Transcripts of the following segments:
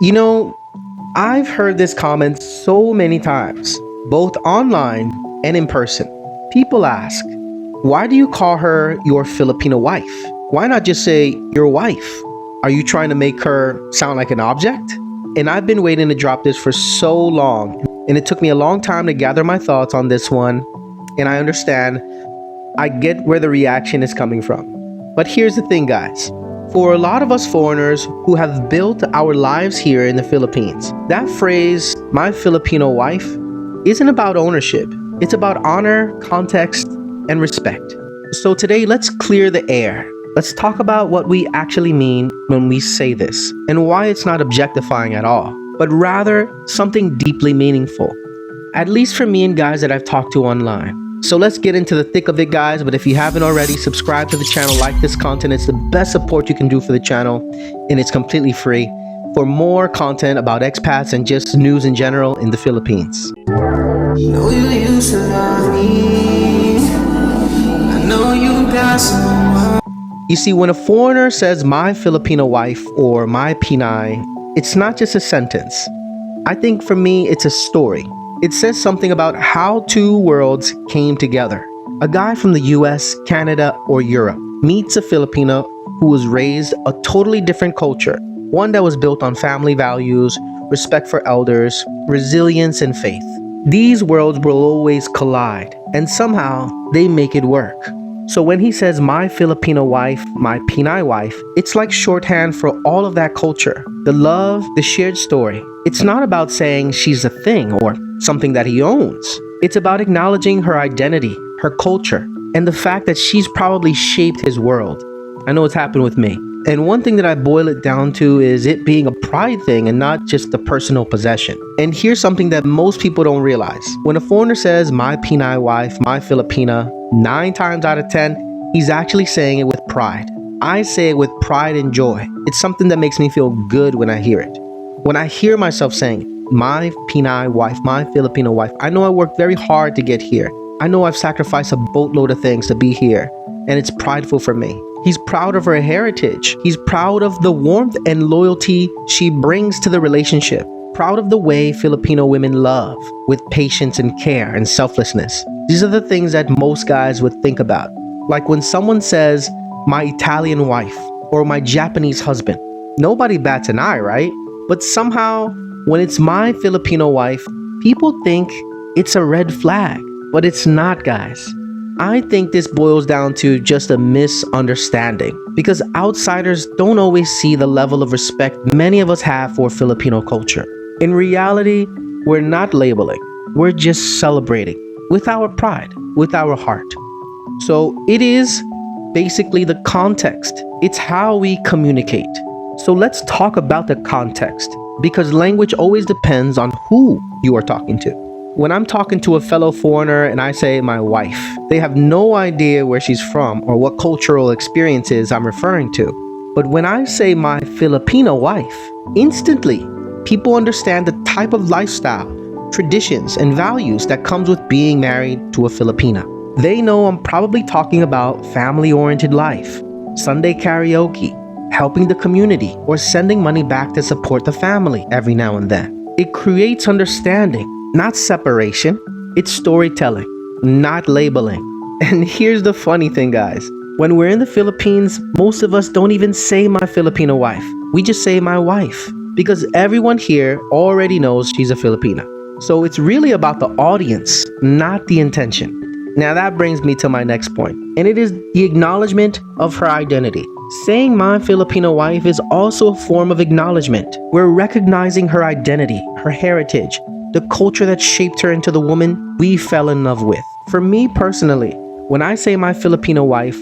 You know, I've heard this comment so many times, both online and in person. People ask, why do you call her your Filipino wife? Why not just say your wife? Are you trying to make her sound like an object? And I've been waiting to drop this for so long, and it took me a long time to gather my thoughts on this one, and I understand. I get where the reaction is coming from. But here's the thing, guys. For a lot of us foreigners who have built our lives here in the Philippines, that phrase, my Filipino wife, isn't about ownership. It's about honor, context, and respect. So today, let's clear the air. Let's talk about what we actually mean when we say this, and why it's not objectifying at all, but rather something deeply meaningful. At least for me and guys that I've talked to online. So let's get into the thick of it, guys. But if you haven't already, subscribe to the channel, like this content. It's the best support you can do for the channel, and it's completely free. For more content about expats and just news in general in the Philippines. Know you used to love me. I know you got someone. You see, when a foreigner says my Filipino wife or my Pinay, it's not just a sentence. I think for me, it's a story. It says something about how two worlds came together. A guy from the US, Canada, or Europe meets a Filipino who was raised a totally different culture, one that was built on family values, respect for elders, resilience, and faith. These worlds will always collide, and somehow they make it work. So when he says my Filipino wife, my Pinay wife, it's like shorthand for all of that culture, the love, the shared story. It's not about saying she's a thing or something that he owns. It's about acknowledging her identity, her culture, and the fact that she's probably shaped his world. I know it's happened with me. And one thing that I boil it down to is it being a pride thing and not just a personal possession. And here's something that most people don't realize. When a foreigner says my Pinay wife, my Filipina, 9 times out of 10, he's actually saying it with pride. I say it with pride and joy. It's something that makes me feel good when I hear it. When I hear myself saying, my Pinay wife, my Filipino wife, I know I worked very hard to get here. I know I've sacrificed a boatload of things to be here, and it's prideful for me. He's proud of her heritage. He's proud of the warmth and loyalty she brings to the relationship. Proud of the way Filipino women love, with patience and care and selflessness. These are the things that most guys would think about. Like when someone says, my Italian wife, or my Japanese husband. Nobody bats an eye, right? But somehow, when it's my Filipino wife, people think it's a red flag. But it's not, guys. I think this boils down to just a misunderstanding, because outsiders don't always see the level of respect many of us have for Filipino culture. In reality, we're not labeling, we're just celebrating with our pride, with our heart. So it is basically the context. It's how we communicate. So let's talk about the context, because language always depends on who you are talking to. When I'm talking to a fellow foreigner and I say my wife, they have no idea where she's from or what cultural experiences I'm referring to. But when I say my Filipino wife, instantly people understand the type of lifestyle, traditions, and values that comes with being married to a Filipina. They know I'm probably talking about family-oriented life, Sunday karaoke, helping the community, or sending money back to support the family every now and then. It creates understanding, not separation. It's storytelling, not labeling. And here's the funny thing, guys. When we're in the Philippines, most of us don't even say my Filipino wife. We just say my wife, because everyone here already knows she's a Filipina. So it's really about the audience, not the intention. Now that brings me to my next point, and it is the acknowledgement of her identity. Saying my Filipino wife is also a form of acknowledgement. We're recognizing her identity, her heritage, the culture that shaped her into the woman we fell in love with. For me personally, when I say my Filipino wife,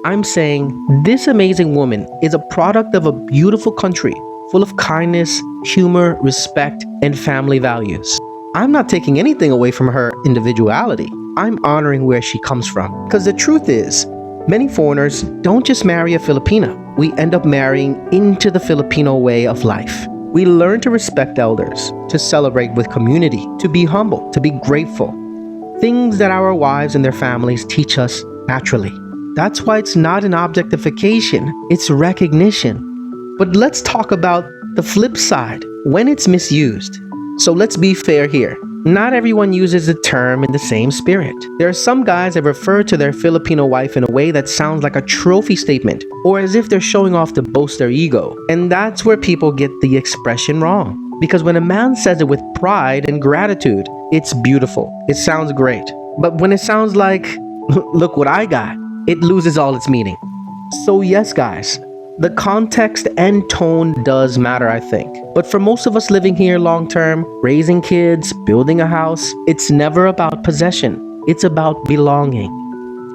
I'm saying this amazing woman is a product of a beautiful country full of kindness, humor, respect, and family values. I'm not taking anything away from her individuality. I'm honoring where she comes from. Because the truth is, many foreigners don't just marry a Filipina. We end up marrying into the Filipino way of life. We learn to respect elders, to celebrate with community, to be humble, to be grateful. Things that our wives and their families teach us naturally. That's why it's not an objectification, it's recognition. But let's talk about the flip side. when it's misused. So let's be fair here. Not everyone uses the term in the same spirit. There are some guys that refer to their Filipino wife in a way that sounds like a trophy statement, or as if they're showing off to boast their ego. And that's where people get the expression wrong. Because when a man says it with pride and gratitude, it's beautiful. It sounds great. But when it sounds like, look what I got, it loses all its meaning. So yes, guys, the context and tone does matter, I think. But for most of us living here long term, raising kids, building a house, it's never about possession. It's about belonging.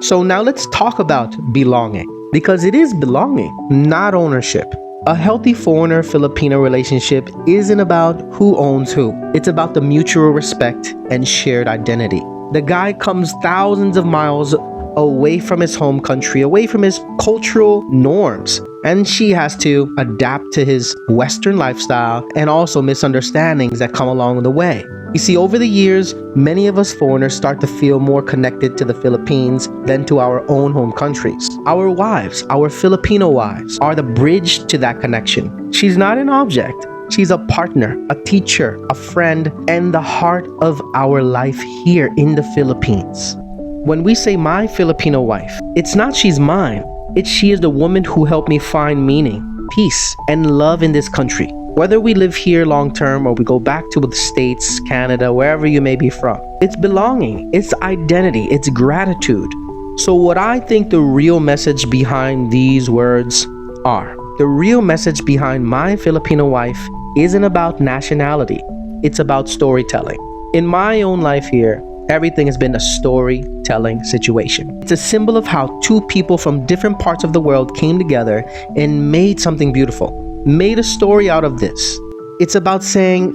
So now let's talk about belonging. Because it is belonging, not ownership. A healthy foreigner-Filipino relationship isn't about who owns who. It's about the mutual respect and shared identity. The guy comes thousands of miles away from his home country, away from his cultural norms, and she has to adapt to his Western lifestyle and also misunderstandings that come along the way. You see, over the years, many of us foreigners start to feel more connected to the Philippines than to our own home countries. Our wives, our Filipino wives, are the bridge to that connection. She's not an object. She's a partner, a teacher, a friend, and the heart of our life here in the Philippines. When we say my Filipino wife, it's not she's mine. It's she is the woman who helped me find meaning, peace, and love in this country. Whether we live here long term or we go back to the States, Canada, wherever you may be from, it's belonging, it's identity, it's gratitude. So what I think the real message behind these words are, the real message behind my Filipino wife isn't about nationality, it's about storytelling. In my own life here, everything has been a storytelling situation. It's a symbol of how two people from different parts of the world came together and made something beautiful. Made a story out of this. It's about saying,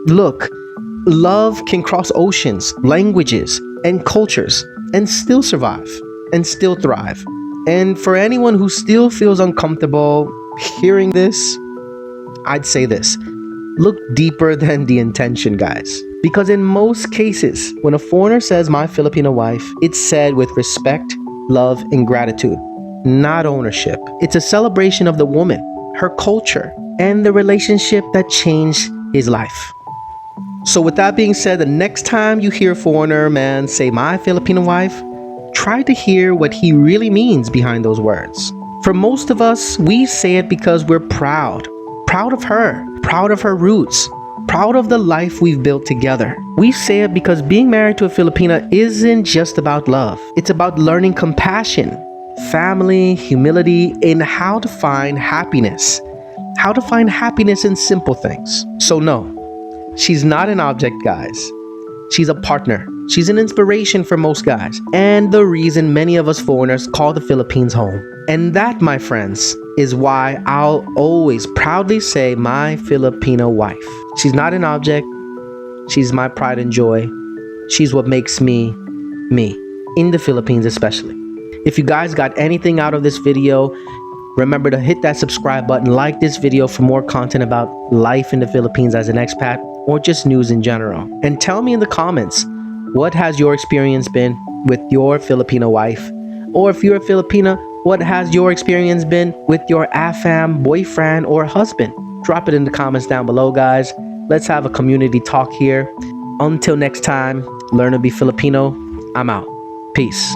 look, love can cross oceans, languages, and cultures and still survive and still thrive. And for anyone who still feels uncomfortable hearing this, I'd say this. Look deeper than the intention, guys. Because in most cases, when a foreigner says my Filipino wife, it's said with respect, love, and gratitude, not ownership. It's a celebration of the woman, her culture, and the relationship that changed his life. So with that being said, the next time you hear a foreigner man say my Filipino wife, try to hear what he really means behind those words. For most of us, we say it because we're proud of her roots, proud of the life we've built together. We say it because being married to a Filipina isn't just about love. It's about learning compassion, family, humility, and how to find happiness. How to find happiness in simple things. So no, she's not an object, guys. She's a partner. She's an inspiration for most guys, and the reason many of us foreigners call the Philippines home. And that, my friends, is why I'll always proudly say my Filipino wife. She's not an object. She's my pride and joy. She's what makes me, me, in the Philippines especially. If you guys got anything out of this video, remember to hit that subscribe button, like this video for more content about life in the Philippines as an expat, or just news in general. And tell me in the comments, what has your experience been with your Filipino wife? Or if you're a Filipina, what has your experience been with your AFAM boyfriend or husband? Drop it in the comments down below, guys. Let's have a community talk here. Until next time, learn to be Filipino. I'm out. Peace.